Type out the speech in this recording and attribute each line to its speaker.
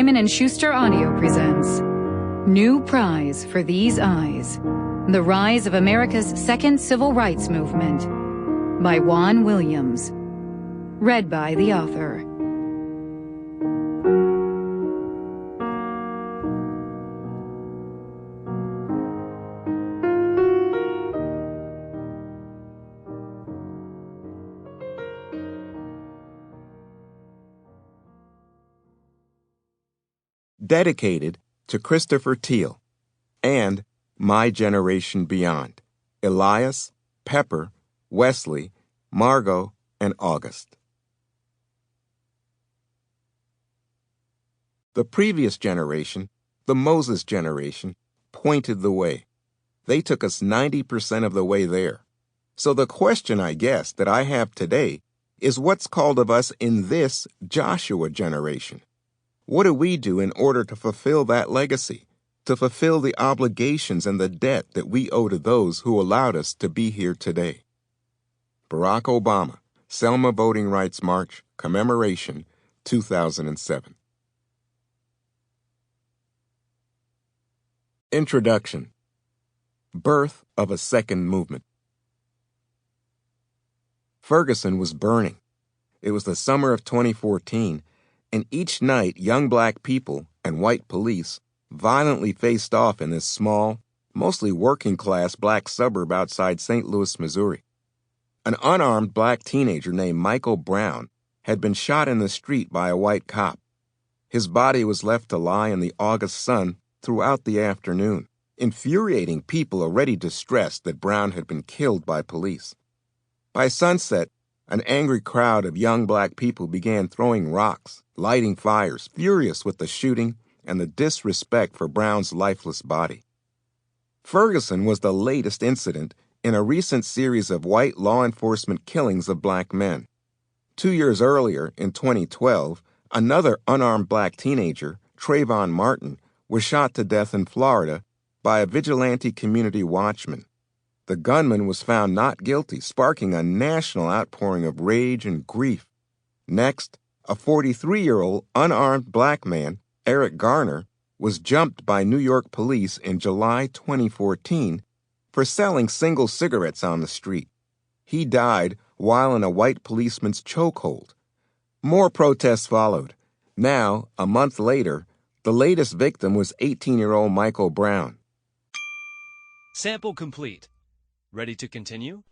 Speaker 1: Simon & Schuster Audio presents New Prize for These Eyes: The Rise of America's Second Civil Rights Movement by Juan Williams. Read by the author.
Speaker 2: Dedicated to Christopher Teal and My Generation Beyond, Elias, Pepper, Wesley, Margot, and August. The previous generation, the Moses generation, pointed the way. They took us 90% of the way there. So the question, I guess, that I have today is what's called of us in this Joshua generation? What do we do in order to fulfill that legacy, to fulfill the obligations and the debt that we owe to those who allowed us to be here today? Barack Obama, Selma Voting Rights March, Commemoration, 2007. Introduction. Birth of a Second Movement. Ferguson was burning. It was the summer of 2014, and each night young black people and white police violently faced off in this small, mostly working-class black suburb outside St. Louis, Missouri. An unarmed black teenager named Michael Brown had been shot in the street by a white cop. His body was left to lie in the August sun throughout the afternoon, infuriating people already distressed that Brown had been killed by police. By sunset, an angry crowd of young black people began throwing rocks, lighting fires, furious with the shooting and the disrespect for Brown's lifeless body. Ferguson was the latest incident in a recent series of white law enforcement killings of black men. 2 years earlier, in 2012, another unarmed black teenager, Trayvon Martin, was shot to death in Florida by a vigilante community watchman. The gunman was found not guilty, sparking a national outpouring of rage and grief. Next, a 43-year-old unarmed black man, Eric Garner, was jumped by New York police in July 2014 for selling single cigarettes on the street. He died while in a white policeman's chokehold. More protests followed. Now, a month later, the latest victim was 18-year-old Michael Brown.
Speaker 3: Sample complete. Ready to continue?